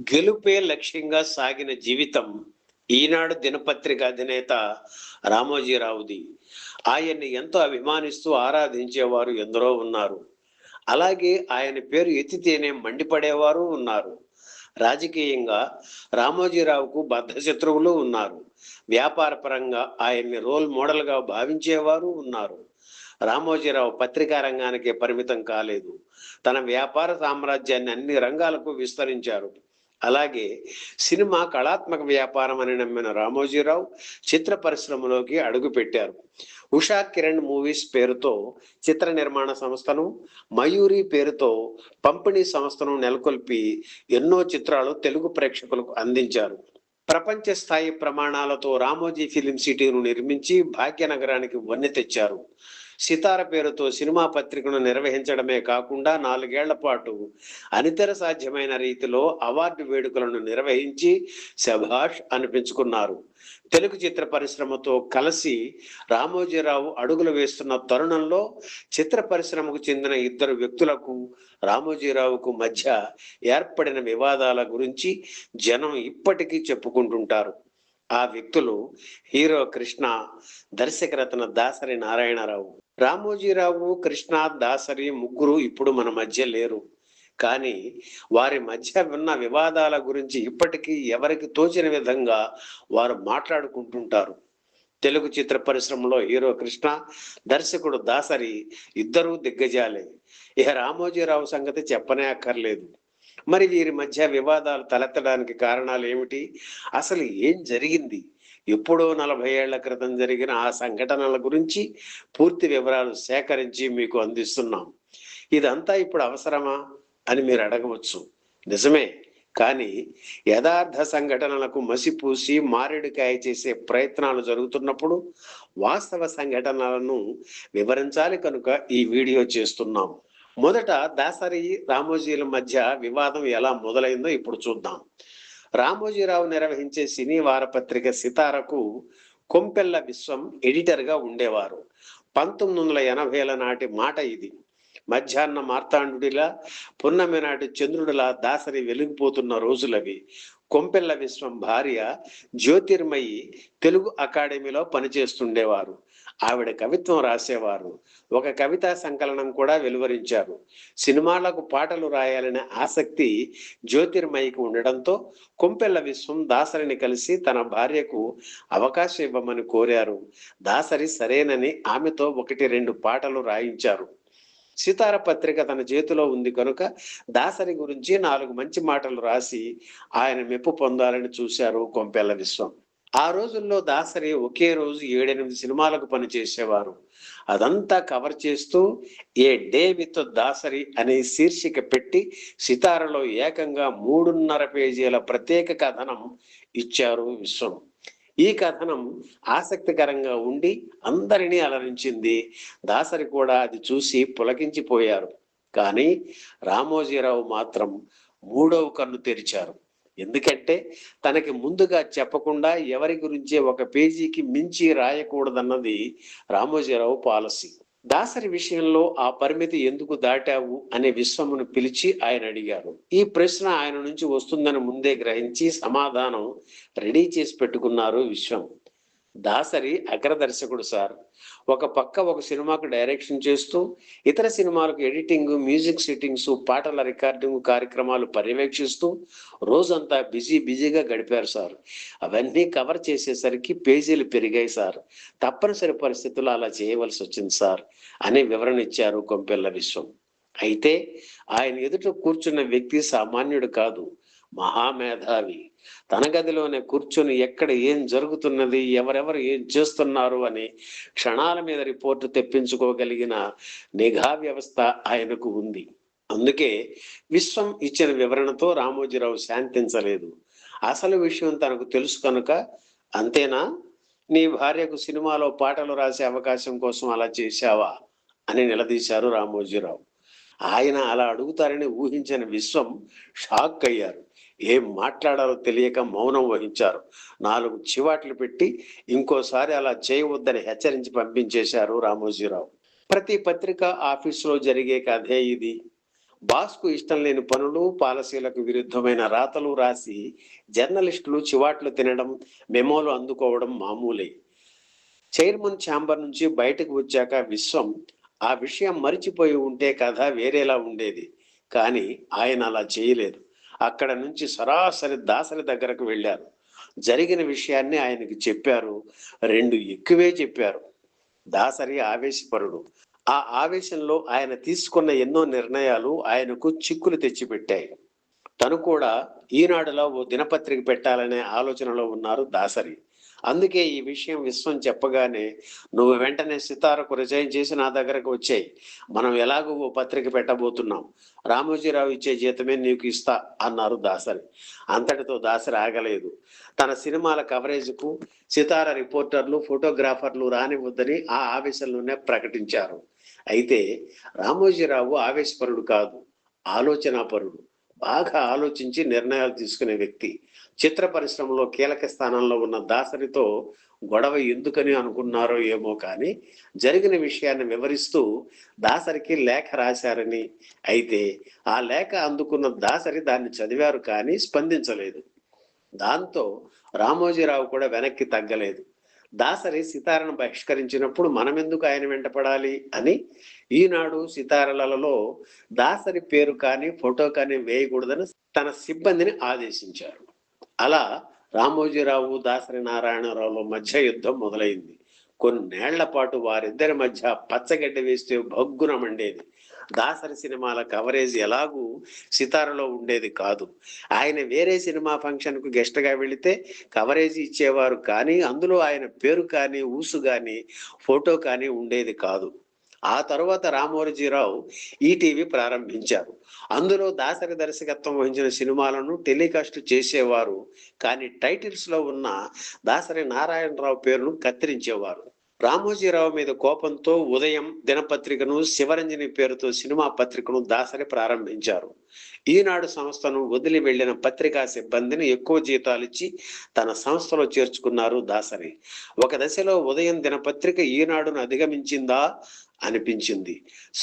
గెలుపే లక్ష్యంగా సాగిన జీవితం ఈనాడు దినపత్రిక అధినేత రామోజీరావుది. ఆయన్ని ఎంతో అభిమానిస్తూ ఆరాధించేవారు ఎందరో ఉన్నారు. అలాగే ఆయన పేరు ఎత్తితేనే మండిపడేవారు ఉన్నారు. రాజకీయంగా రామోజీరావుకు బద్ధశత్రువులు ఉన్నారు. వ్యాపారపరంగా ఆయన్ని రోల్ మోడల్గా భావించేవారు ఉన్నారు. రామోజీరావు పత్రికా రంగానికే పరిమితం కాలేదు. తన వ్యాపార సామ్రాజ్యాన్ని అన్ని రంగాలకు విస్తరించారు. అలాగే సినిమా కళాత్మక వ్యాపారం అని నమ్మిన రామోజీరావు చిత్ర పరిశ్రమలోకి అడుగుపెట్టారు. ఉషా కిరణ్ మూవీస్ పేరుతో చిత్ర నిర్మాణ సంస్థను, మయూరి పేరుతో పంపిణీ సంస్థను నెలకొల్పి ఎన్నో చిత్రాలు తెలుగు ప్రేక్షకులకు అందించారు. ప్రపంచ స్థాయి ప్రమాణాలతో రామోజీ ఫిలిం సిటీను నిర్మించి భాగ్యనగరానికి వన్నె తెచ్చారు. సితార పేరుతో సినిమా పత్రికను నిర్వహించడమే కాకుండా 4 ఏళ్ల పాటు అనితర సాధ్యమైన రీతిలో అవార్డు వేడుకలను నిర్వహించి శభాష్ అనిపించుకున్నారు. తెలుగు చిత్ర పరిశ్రమతో కలిసి రామోజీరావు అడుగులు వేస్తున్న తరుణంలో చిత్ర పరిశ్రమకు చెందిన ఇద్దరు వ్యక్తులకు రామోజీరావుకు మధ్య ఏర్పడిన వివాదాల గురించి జనం ఇప్పటికీ చెప్పుకుంటుంటారు. ఆ వ్యక్తులు హీరో కృష్ణ, దర్శకరత్న దాసరి నారాయణరావు. రామోజీరావు, కృష్ణ, దాసరి ముగ్గురు ఇప్పుడు మన మధ్య లేరు. కానీ వారి మధ్య ఉన్న వివాదాల గురించి ఇప్పటికీ ఎవరికి తోచిన విధంగా వారు మాట్లాడుకుంటుంటారు. తెలుగు చిత్ర పరిశ్రమలో హీరో కృష్ణ, దర్శకుడు దాసరి ఇద్దరూ దిగ్గజాలే. ఇక రామోజీరావు సంగతి చెప్పనే అక్కర్లేదు. మరి వీరి మధ్య వివాదాలు తలెత్తడానికి కారణాలు ఏమిటి? అసలు ఏం జరిగింది? ఎప్పుడో 40 ఏళ్ల క్రితం జరిగిన ఆ సంఘటనల గురించి పూర్తి వివరాలు సేకరించి మీకు అందిస్తున్నాం. ఇదంతా ఇప్పుడు అవసరమా అని మీరు అడగవచ్చు. నిజమే. కానీ యథార్థ సంఘటనలకు మసిపూసి మారేడుకాయ చేసే ప్రయత్నాలు జరుగుతున్నప్పుడు వాస్తవ సంఘటనలను వివరించాలి కనుక ఈ వీడియో చేస్తున్నాం. మొదట దాసరి రామోజీల మధ్య వివాదం ఎలా మొదలైందో ఇప్పుడు చూద్దాం. రామోజీరావు నిర్వహించే సినీ వారపత్రిక సితారకు కొంపెల్ల విశ్వం ఎడిటర్గా ఉండేవారు. 1980ల నాటి మాట ఇది. మధ్యాహ్న మార్తాండుడిలా, పున్నమి నాటి చంద్రుడిలా దాసరి వెలిగిపోతున్న రోజులవి. కొంపెల్ల విశ్వం భార్య జ్యోతిర్మయి తెలుగు అకాడమీలో పనిచేస్తుండేవారు. ఆవిడ కవిత్వం రాసేవారు. ఒక కవితా సంకలనం కూడా వెలువరించారు. సినిమాలకు పాటలు రాయాలనే ఆసక్తి జ్యోతిర్మయికి ఉండడంతో కొంపెల్ల విశ్వం దాసరిని కలిసి తన భార్యకు అవకాశం ఇవ్వమని కోరారు. దాసరి సరేనని ఆమెతో 1-2 పాటలు రాయించారు. సితార పత్రిక తన చేతిలో ఉంది కనుక దాసరి గురించి 4 మంచి మాటలు రాసి ఆయన మెప్పు పొందాలని చూశారు కొంపెల్ల విశ్వం. ఆ రోజుల్లో దాసరి ఒకే రోజు 7-8 సినిమాలకు పనిచేసేవారు. అదంతా కవర్ చేస్తూ ఏ డే విత్ దాసరి అనే శీర్షిక పెట్టి సితారలో ఏకంగా 3.5 పేజీల ప్రత్యేక కథనం ఇచ్చారు విశ్వం. ఈ కథనం ఆసక్తికరంగా ఉండి అందరినీ అలరించింది. దాసరి కూడా అది చూసి పులకించిపోయారు. కానీ రామోజీరావు మాత్రం 3వ కన్ను తెరిచారు. ఎందుకంటే తనకి ముందుగా చెప్పకుండా ఎవరి గురించి 1 పేజీకి మించి రాయకూడదన్నది రామోజీరావు పాలసీ. దాసరి విషయంలో ఆ పరిమితి ఎందుకు దాటావు అనే విశ్వమును పిలిచి ఆయన అడిగారు. ఈ ప్రశ్న ఆయన నుంచి వస్తుందని ముందే గ్రహించి సమాధానం రెడీ చేసి పెట్టుకున్నారు విశ్వం. దాసరి అగ్రదర్శకుడు సార్. ఒక పక్క ఒక సినిమాకు డైరెక్షన్ చేస్తూ ఇతర సినిమాలకు ఎడిటింగ్, మ్యూజిక్ సెట్టింగ్స్, పాటల రికార్డింగ్ కార్యక్రమాలు పర్యవేక్షిస్తూ రోజంతా బిజీగా గడిపారు సార్. అవన్నీ కవర్ చేసేసరికి పేజీలు పెరిగాయి సార్. తప్పనిసరి పరిస్థితుల్లో అలా చేయవలసి వచ్చింది సార్ అని వివరణ ఇచ్చారు కొంపెల్ల విశ్వం. అయితే ఆయన ఎదుట కూర్చున్న వ్యక్తి సామాన్యుడు కాదు, మహామేధావి. తన గదిలోనే కూర్చొని ఎక్కడ ఏం జరుగుతున్నది, ఎవరెవరు ఏం చేస్తున్నారు అని క్షణాల మీద రిపోర్టు తెప్పించుకోగలిగిన నిఘా వ్యవస్థ ఆయనకు ఉంది. అందుకే విశ్వం ఇచ్చిన వివరణతో రామోజీరావు శాంతించలేదు. అసలు విషయం తనకు తెలుసు కనుక, అంతేనా, నీ భార్యకు సినిమాలో పాటలు రాసే అవకాశం కోసం అలా చేశావా అని నిలదీశారు రామోజీరావు. ఆయన అలా అడుగుతారని ఊహించిన విశ్వం షాక్ అయ్యారు. ఏం మాట్లాడాలో తెలియక మౌనం వహించారు. 4 చివాట్లు పెట్టి ఇంకోసారి అలా చేయవద్దని హెచ్చరించి పంపించేశారు రామోజీరావు. ప్రతి పత్రిక ఆఫీసులో జరిగే కథే ఇది. బాస్కు ఇష్టం లేని పనులు, పాలసీలకు విరుద్ధమైన రాతలు రాసి జర్నలిస్టులు చివాట్లు తినడం, మెమోలు అందుకోవడం మామూలే. చైర్మన్ ఛాంబర్ నుంచి బయటకు వచ్చాక విశ్వం ఆ విషయం మరిచిపోయి ఉంటే కథ వేరేలా ఉండేది. కానీ ఆయన అలా చేయలేదు. అక్కడ నుంచి సరాసరి దాసరి దగ్గరకు వెళ్ళారు. జరిగిన విషయాన్ని ఆయనకి చెప్పారు. 2 ఎక్కువే చెప్పారు. దాసరి ఆవేశపరుడు. ఆ ఆవేశంలో ఆయన తీసుకున్న ఎన్నో నిర్ణయాలు ఆయనకు చిక్కులు తెచ్చిపెట్టాయి. తను కూడా ఈనాడులో ఓ దినపత్రిక పెట్టాలనే ఆలోచనలో ఉన్నారు దాసరి. అందుకే ఈ విషయం విశ్వం చెప్పగానే, నువ్వు వెంటనే సితారకు రిజైన్ చేసి నా దగ్గరకు వచ్చాయి. మనం ఎలాగో ఓ పత్రిక పెట్టబోతున్నాం. రామోజీరావు ఇచ్చే జీతమే నీకు ఇస్తా అన్నారు దాసరి. అంతటితో దాసరి ఆగలేదు. తన సినిమాల కవరేజ్కు సితార రిపోర్టర్లు, ఫోటోగ్రాఫర్లు రానివద్దని ఆ ఆవేశంలోనే ప్రకటించారు. అయితే రామోజీరావు ఆవేశపరుడు కాదు, ఆలోచనాపరుడు. బాగా ఆలోచించి నిర్ణయాలు తీసుకునే వ్యక్తి. చిత్ర పరిశ్రమలో కీలక స్థానంలో ఉన్న దాసరితో గొడవ ఎందుకని అనుకున్నారో ఏమో కానీ జరిగిన విషయాన్ని వివరిస్తూ దాసరికి లేఖ రాశారని, అయితే ఆ లేఖ అందుకున్న దాసరి దాన్ని చదివారు కానీ స్పందించలేదు. దాంతో రామోజీరావు కూడా వెనక్కి తగ్గలేదు. దాసరి సితారను బహిష్కరించినప్పుడు మనమెందుకు ఆయన వెంటపడాలి అని ఈనాడు, సితారలలో దాసరి పేరు కానీ ఫోటో కానీ వేయకూడదని తన సిబ్బందిని ఆదేశించారు. అలా రామోజీరావు, దాసరి నారాయణరావుల మధ్య యుద్ధం మొదలైంది. కొన్నేళ్ల పాటు వారిద్దరి మధ్య పచ్చగడ్డ వేస్తే భగ్గున మండేది. దాసరి సినిమాల కవరేజ్ ఎలాగూ సితారలో ఉండేది కాదు. ఆయన వేరే సినిమా ఫంక్షన్కు గెస్ట్గా వెళితే కవరేజ్ ఇచ్చేవారు కానీ అందులో ఆయన పేరు కానీ, ఊసు కానీ, ఫోటో కానీ ఉండేది కాదు. ఆ తర్వాత రామోజీరావు ఈటీవీ ప్రారంభించారు. అందులో దాసరి దర్శకత్వం వహించిన సినిమాలను టెలికాస్ట్ చేసేవారు. కానీ టైటిల్స్ లో ఉన్న దాసరి నారాయణరావు పేరును కత్తిరించేవారు. రామోజీరావు మీద కోపంతో ఉదయం దినపత్రికను, శివరంజని పేరుతో సినిమా పత్రికను దాసరి ప్రారంభించారు. ఈనాడు సంస్థను వదిలి వెళ్లిన పత్రికా సిబ్బందిని ఎక్కువ జీతాలిచ్చి తన సంస్థలో చేర్చుకున్నారు దాసరి. ఒక దశలో ఉదయం దినపత్రిక ఈనాడును అధిగమించిందా అనిపించింది.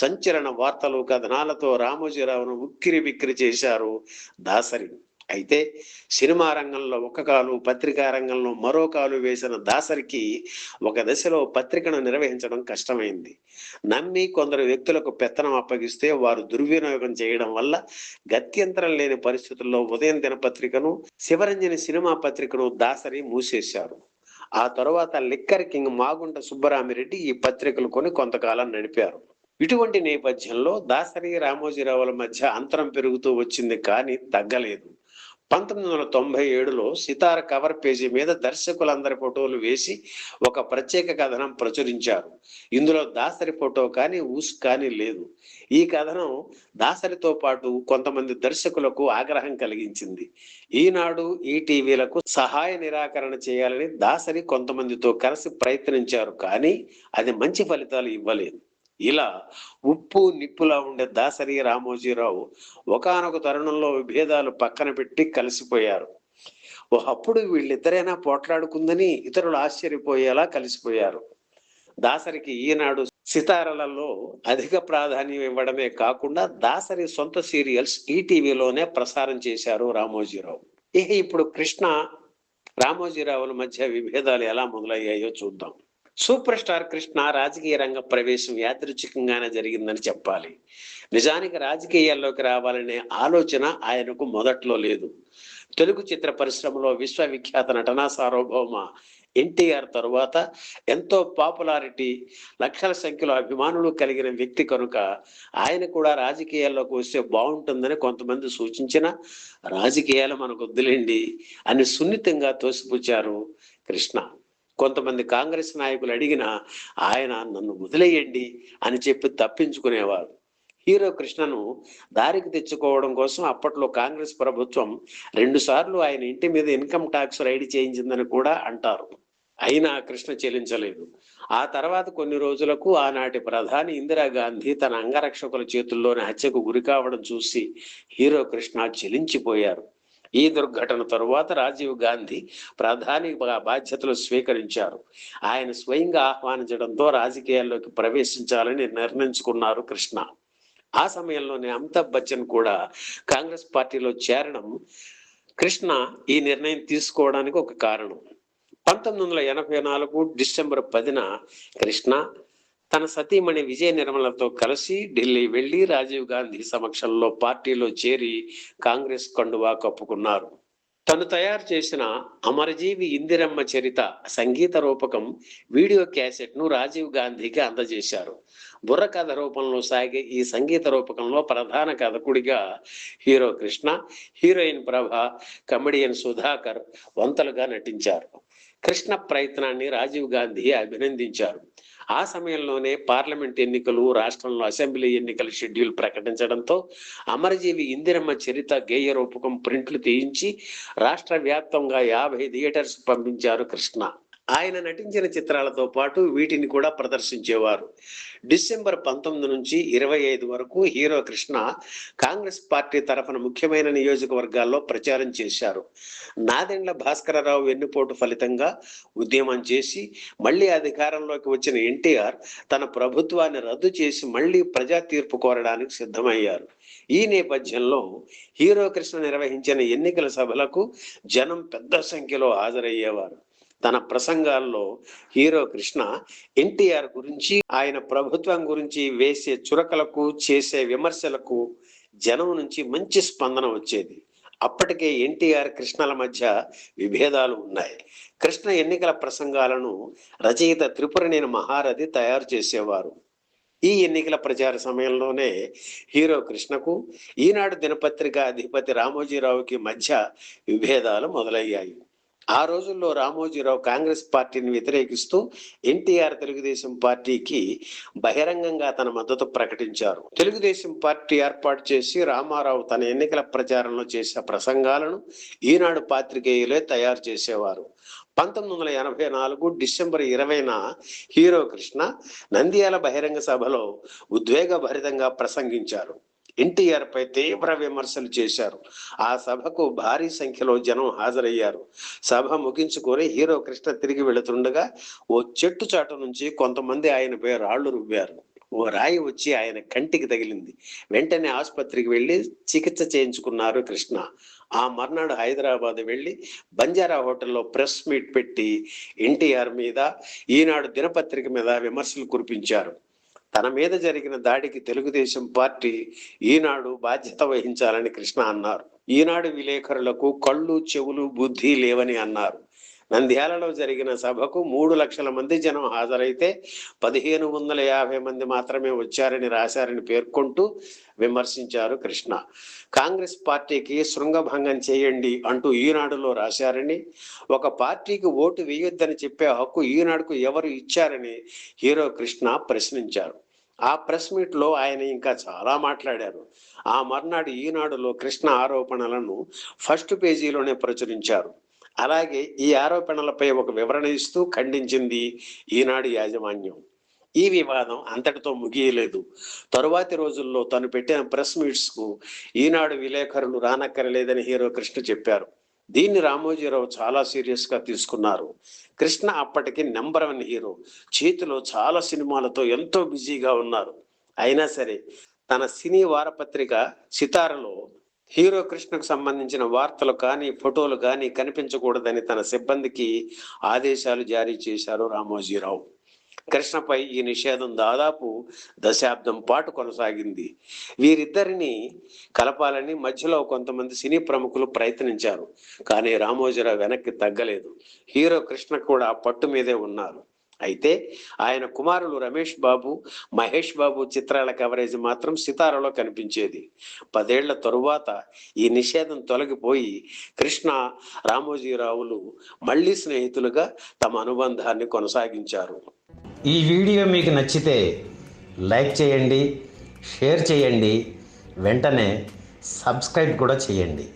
సంచలన వార్తలు, కథనాలతో రామోజీరావును ఉక్కిరి బిక్కిరి చేశారు దాసరి. అయితే సినిమా రంగంలో ఒక కాలు, పత్రికా రంగంలో మరో కాలు వేసిన దాసరికి ఒక దశలో పత్రికను నిర్వహించడం కష్టమైంది. నమ్మి కొందరు వ్యక్తులకు పెత్తనం అప్పగిస్తే వారు దుర్వినియోగం చేయడం వల్ల గత్యంతరం లేని పరిస్థితుల్లో ఉదయం దినపత్రికను, శివరంజని సినిమా పత్రికను దాసరి మూసేశారు. ఆ తరువాత లిక్కర్ కింగ్ మాగుంట సుబ్బరామిరెడ్డి ఈ పత్రికలు కొని కొంతకాలం నడిపారు. ఇటువంటి నేపథ్యంలో దాసరి, రామోజీరావుల మధ్య అంతరం పెరుగుతూ వచ్చింది కానీ తగ్గలేదు. 1997లో సితార కవర్ పేజీ మీద దర్శకులందరి ఫోటోలు వేసి ఒక ప్రత్యేక కథనం ప్రచురించారు. ఇందులో దాసరి ఫోటో కానీ, ఊసు కానీ లేదు. ఈ కథనం దాసరితో పాటు కొంతమంది దర్శకులకు ఆగ్రహం కలిగించింది. ఈనాడు, ఈటీవీలకు సహాయ నిరాకరణ చేయాలని దాసరి కొంతమందితో కలిసి ప్రయత్నించారు కానీ అది మంచి ఫలితాలు ఇవ్వలేదు. ఇలా ఉప్పు నిప్పులా ఉండే దాసరి, రామోజీరావు ఒకానొక తరుణంలో విభేదాలు పక్కన పెట్టి కలిసిపోయారు. ఒకప్పుడు వీళ్ళిద్దరైనా పోట్లాడుకుందని ఇతరులు ఆశ్చర్యపోయేలా కలిసిపోయారు. దాసరికి ఈనాడు, సితారలలో అధిక ప్రాధాన్యం ఇవ్వడమే కాకుండా దాసరి సొంత సీరియల్స్ ఈటీవీలోనే ప్రసారం చేశారు రామోజీరావు. ఇప్పుడు కృష్ణ, రామోజీరావుల మధ్య విభేదాలు ఎలా మొదలయ్యాయో చూద్దాం. సూపర్ స్టార్ కృష్ణ రాజకీయ రంగ ప్రవేశం యాదృచ్ఛికంగానే జరిగిందని చెప్పాలి. నిజానికి రాజకీయాల్లోకి రావాలనే ఆలోచన ఆయనకు మొదట్లో లేదు. తెలుగు చిత్ర పరిశ్రమలో విశ్వవిఖ్యాత నటనా సార్వభౌమ ఎన్టీఆర్ తరువాత ఎంతో పాపులారిటీ, లక్షల సంఖ్యలో అభిమానులు కలిగిన వ్యక్తి కనుక ఆయన కూడా రాజకీయాల్లోకి వస్తే బాగుంటుందని కొంతమంది సూచించిన రాజకీయాలు మనకు వద్దులేండి అని సున్నితంగా తోసిపుచ్చారు కృష్ణ. కొంతమంది కాంగ్రెస్ నాయకులు అడిగినా ఆయన నన్ను వదిలేయండి అని చెప్పి తప్పించుకునేవారు. హీరో కృష్ణను దారికి తెచ్చుకోవడం కోసం అప్పట్లో కాంగ్రెస్ ప్రభుత్వం 2 సార్లు ఆయన ఇంటి మీద ఇన్కమ్ ట్యాక్స్ రైడ్ చేయించిందని కూడా అంటారు. అయినా కృష్ణ చెల్లించలేదు. ఆ తర్వాత కొన్ని రోజులకు ఆనాటి ప్రధాని ఇందిరాగాంధీ తన అంగరక్షకుల చేతుల్లోని హత్యకు గురి కావడం చూసి హీరో కృష్ణ చెలించిపోయారు. ఈ దుర్ఘటన తరువాత రాజీవ్ గాంధీ ప్రధాని బాధ్యతలు స్వీకరించారు. ఆయన స్వయంగా ఆహ్వానించడంతో రాజకీయాల్లోకి ప్రవేశించాలని నిర్ణయించుకున్నారు కృష్ణ. ఆ సమయంలోనే అమితాబ్ బచ్చన్ కూడా కాంగ్రెస్ పార్టీలో చేరడం కృష్ణ ఈ నిర్ణయం తీసుకోవడానికి ఒక కారణం. 1984 డిసెంబర్ 10న కృష్ణ తన సతీమణి విజయ నిర్మలతో కలిసి ఢిల్లీ వెళ్లి రాజీవ్ గాంధీ సమక్షంలో పార్టీలో చేరి కాంగ్రెస్ కండువా కప్పుకున్నారు. తను తయారు చేసిన అమరజీవి ఇందిరమ్మ చరిత సంగీత రూపకం వీడియో క్యాసెట్ ను రాజీవ్ గాంధీకి అందజేశారు. బుర్రకథ రూపంలో సాగే ఈ సంగీత రూపకంలో ప్రధాన కథకుడిగా హీరో కృష్ణ, హీరోయిన్ ప్రభ, కమెడియన్ సుధాకర్ వంతలుగా నటించారు. కృష్ణ ప్రయత్నాన్ని రాజీవ్ గాంధీ అభినందించారు. ఆ సమయంలోనే పార్లమెంట్ ఎన్నికలు, రాష్ట్రంలో అసెంబ్లీ ఎన్నికల షెడ్యూల్ ప్రకటించడంతో అమరజీవి ఇందిరమ్మ చరిత గేయ రూపకం ప్రింట్లు తీయించి రాష్ట్ర వ్యాప్తంగా 50 థియేటర్స్ పంపించారు కృష్ణ. ఆయన నటించిన చిత్రాలతో పాటు వీటిని కూడా ప్రదర్శించేవారు. డిసెంబర్ 19 నుంచి 25 వరకు హీరో కృష్ణ కాంగ్రెస్ పార్టీ తరఫున ముఖ్యమైన నియోజకవర్గాల్లో ప్రచారం చేశారు. నాదెండ్ల భాస్కరరావు వెన్నుపోటు ఫలితంగా ఉద్యమం చేసి మళ్లీ అధికారంలోకి వచ్చిన ఎన్టీఆర్ తన ప్రభుత్వాన్ని రద్దు చేసి మళ్లీ ప్రజా తీర్పు కోరడానికి సిద్ధమయ్యారు. ఈ నేపథ్యంలో హీరో కృష్ణ నిర్వహించిన ఎన్నికల సభలకు జనం పెద్ద సంఖ్యలో హాజరయ్యేవారు. తన ప్రసంగాల్లో హీరో కృష్ణ ఎన్టీఆర్ గురించి, ఆయన ప్రభుత్వం గురించి వేసే చురకలకు, చేసే విమర్శలకు జనం నుంచి మంచి స్పందన వచ్చేది. అప్పటికే ఎన్టీఆర్ కృష్ణల మధ్య విభేదాలు ఉన్నాయి. కృష్ణ ఎన్నికల ప్రసంగాలను రచయిత త్రిపురనేని మహారథి తయారు చేసేవారు. ఈ ఎన్నికల ప్రచార సమయంలోనే హీరో కృష్ణకు ఈనాడు దినపత్రిక అధిపతి రామోజీరావుకి మధ్య విభేదాలు మొదలయ్యాయి. ఆ రోజుల్లో రామోజీరావు కాంగ్రెస్ పార్టీని వ్యతిరేకిస్తూ ఎన్టీఆర్ తెలుగుదేశం పార్టీకి బహిరంగంగా తన మద్దతు ప్రకటించారు. తెలుగుదేశం పార్టీ ఏర్పాటు చేసి రామారావు తన ఎన్నికల ప్రచారంలో చేసే ప్రసంగాలను ఈనాడు పాత్రికేయులే తయారు చేసేవారు. 1984 డిసెంబర్ 20న హీరో కృష్ణ నంద్యాల బహిరంగ సభలో ఉద్వేగభరితంగా ప్రసంగించారు. ఎన్టీఆర్ పై తీవ్ర విమర్శలు చేశారు. ఆ సభకు భారీ సంఖ్యలో జనం హాజరయ్యారు. సభ ముగించుకొని హీరో కృష్ణ తిరిగి వెళుతుండగా ఓ చెట్టు చాటు నుంచి కొంతమంది ఆయనపై రాళ్లు రువ్వారు. ఓ రాయి వచ్చి ఆయన కంటికి తగిలింది. వెంటనే ఆసుపత్రికి వెళ్లి చికిత్స చేయించుకున్నారు కృష్ణ. ఆ మర్నాడు హైదరాబాద్ వెళ్లి బంజారా హోటల్లో ప్రెస్ మీట్ పెట్టి ఎన్టీఆర్ మీద, ఈనాడు దినపత్రిక మీద విమర్శలు కురిపించారు. తన మీద జరిగిన దాడికి తెలుగుదేశం పార్టీ, ఈనాడు బాధ్యత వహించాలని కృష్ణ అన్నారు. ఈనాడు విలేకరులకు కళ్ళు, చెవులు, బుద్ధి లేవని అన్నారు. నంద్యాలలో జరిగిన సభకు 3 లక్షల మంది జనం హాజరైతే 1550 మంది మాత్రమే వచ్చారని రాశారని పేర్కొంటూ విమర్శించారు కృష్ణ. కాంగ్రెస్ పార్టీకి శృంగభంగం చేయండి అంటూ ఈనాడులో రాశారని, ఒక పార్టీకి ఓటు వేయొద్దని చెప్పే హక్కు ఈనాడుకు ఎవరు ఇచ్చారని హీరో కృష్ణ ప్రశ్నించారు. ఆ ప్రెస్ మీట్ లో ఆయన ఇంకా చాలా మాట్లాడారు. ఆ మర్నాడు ఈనాడులో కృష్ణ ఆరోపణలను ఫస్ట్ పేజీలోనే ప్రచురించారు. అలాగే ఈ ఆరోపణలపై ఒక వివరణ ఇస్తూ ఖండించింది ఈనాడు యాజమాన్యం. ఈ వివాదం అంతటితో ముగియలేదు. తరువాతి రోజుల్లో తను పెట్టిన ప్రెస్ మీట్స్ కు ఈనాడు విలేకరులు రానక్కరలేదని హీరో కృష్ణ చెప్పారు. దీన్ని రామోజీరావు చాలా సీరియస్ గా తీసుకున్నారు. కృష్ణ అప్పటికి నెంబర్ 1 హీరో, చేతిలో చాలా సినిమాలతో ఎంతో బిజీగా ఉన్నారు. అయినా సరే తన సినీ వారపత్రిక సితారలో హీరో కృష్ణకు సంబంధించిన వార్తలు కానీ, ఫోటోలు కానీ కనిపించకూడదని తన సిబ్బందికి ఆదేశాలు జారీ చేశారు రామోజీరావు. కృష్ణపై ఈ నిషేధం దాదాపు దశాబ్దం పాటు కొనసాగింది. వీరిద్దరిని కలపాలని మధ్యలో కొంతమంది సినీ ప్రముఖులు ప్రయత్నించారు. కానీ రామోజీరావు వెనక్కి తగ్గలేదు. హీరో కృష్ణ కూడా పట్టు మీదే ఉన్నారు. అయితే ఆయన కుమారులు రమేష్ బాబు, మహేష్ బాబు చిత్రాల కవరేజ్ మాత్రం సితారలో కనిపించేది. 10 ఏళ్ల తరువాత ఈ నిషేధం తొలగిపోయి కృష్ణ, రామోజీరావులు మళ్లీ స్నేహితులుగా తమ అనుబంధాన్ని కొనసాగించారు. ఈ వీడియో మీకు నచ్చితే లైక్ చేయండి, షేర్ చేయండి, వెంటనే సబ్స్క్రైబ్ కూడా చేయండి.